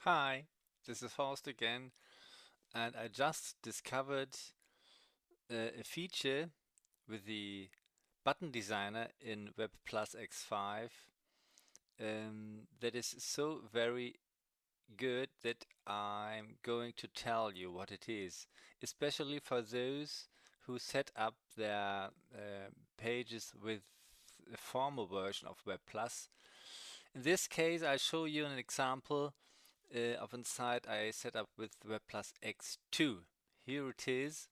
Hi, this is Horst again, and I just discovered a feature with the button designer in WebPlus X5 that is so very good that I'm going to tell you what it is, especially for those who set up their pages with a former version of WebPlus. In this case, I show you an example of a site I set up with WebPlus X2. Here it is.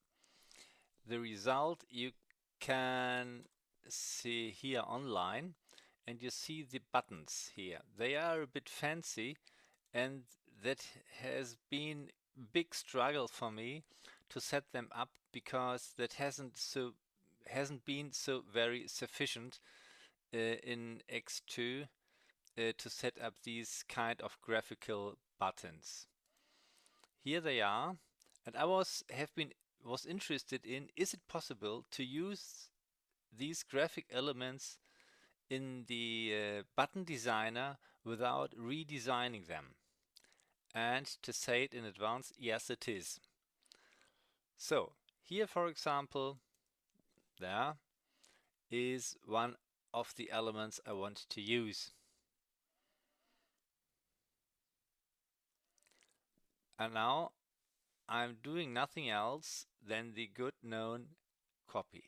The result you can see here online, and you see the buttons here. They are a bit fancy, and that has been big struggle for me to set them up because that hasn't been so very sufficient in X2 to set up these kind of graphical buttons. Here they are, and was interested in, is it possible to use these graphic elements in the button designer without redesigning them? And to say it in advance, yes it is. So here, for example, there is one of the elements I want to use. And now I'm doing nothing else than the good known copy.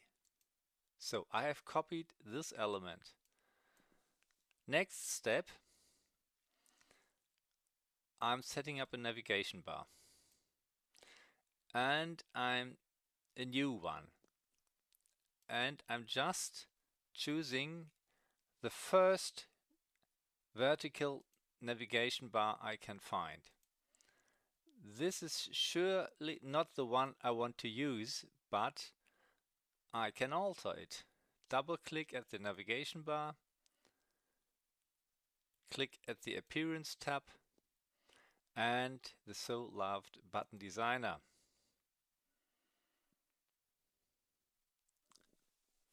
So I have copied this element. Next step, I'm setting up a navigation bar. And I'm a new one. And I'm just choosing the first vertical navigation bar I can find. This is surely not the one I want to use, but I can alter it. Double click at the navigation bar, click at the Appearance tab, and the so loved button designer.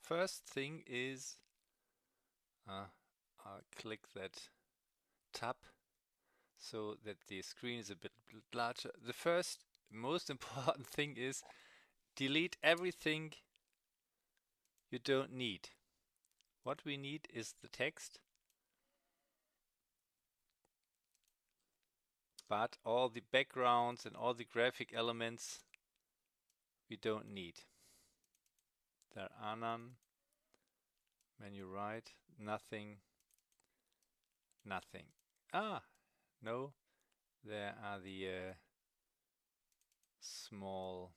First thing is I'll click that tab so that the screen is a bit larger. The first most important thing is delete everything you don't need. What we need is the text, but all the backgrounds and all the graphic elements we don't need. There are none. Menu right, nothing, nothing. No, there are the small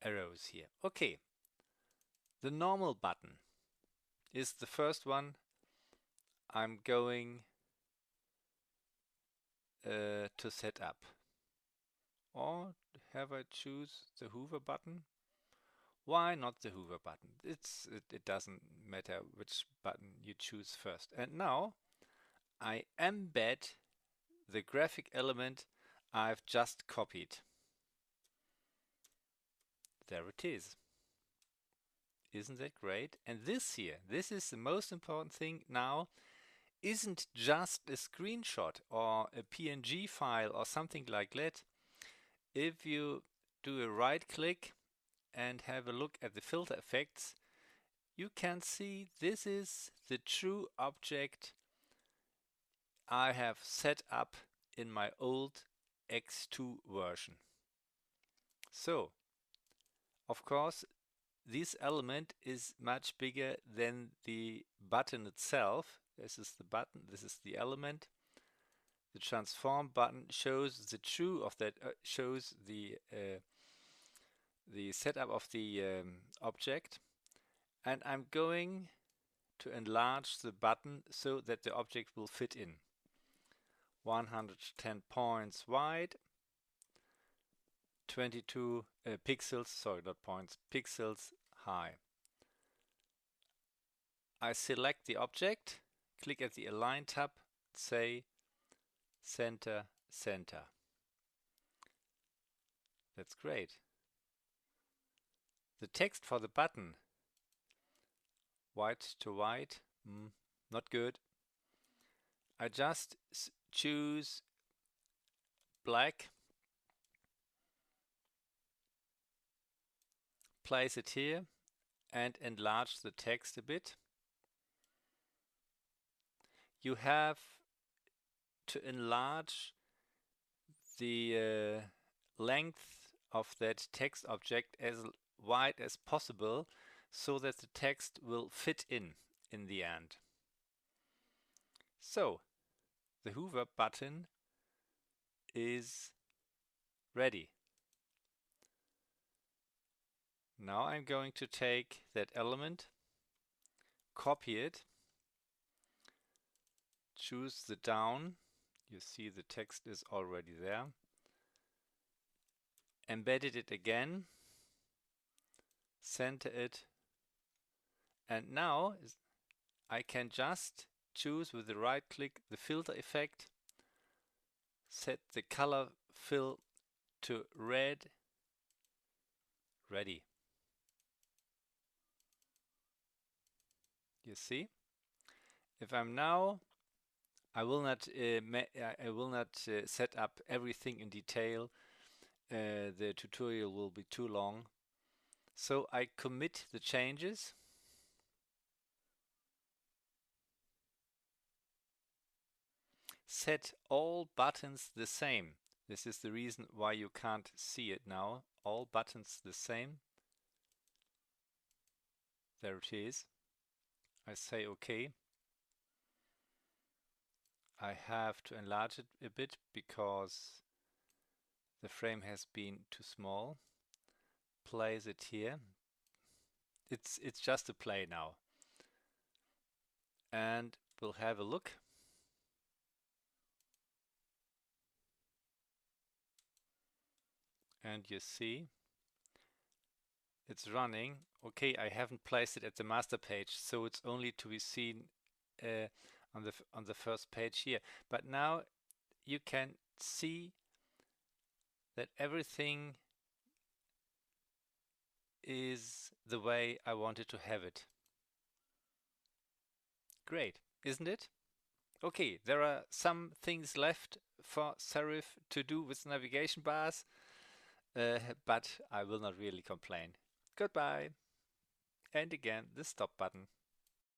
arrows here. Okay, the normal button is the first one I'm going to set up. Or have I choose the hover button? Why not the hover button? It doesn't matter which button you choose first. And now I embed the graphic element I've just copied. There it is. Isn't that great? And this here, this is the most important thing now, isn't just a screenshot or a PNG file or something like that. If you do a right click and have a look at the filter effects, you can see this is the true object I have set up in my old X2 version. So, of course, this element is much bigger than the button itself. This is the button, this is the element. The transform button shows the true of that, shows the setup of the object. And I'm going to enlarge the button so that the object will fit in. 110 points wide, 22 pixels, sorry, not points, pixels high. I select the object, click at the Align tab, say Center, Center. That's great. The text for the button, white to white, not good. I just choose black, place it here, and enlarge the text a bit. You have to enlarge the length of that text object as wide as possible so that the text will fit in the end. So the hover button is ready. Now I'm going to take that element, copy it, choose the down. You see the text is already there. Embedded it again, center it, and now I can just choose with the right click the filter effect, set the color fill to red, ready. You see? If I'm now, I will not set up everything in detail. The tutorial will be too long. So I commit the changes. Set all buttons the same. This is the reason why you can't see it now. All buttons the same. There it is. I say OK. I have to enlarge it a bit because the frame has been too small. Place it here. It's just a play now. And we'll have a look. And you see it's running. Okay, I haven't placed it at the master page, so it's only to be seen on the first page here. But now you can see that everything is the way I wanted to have it. Great, isn't it? Okay, there are some things left for Serif to do with navigation bars, but I will not really complain. Goodbye. And again, the stop button.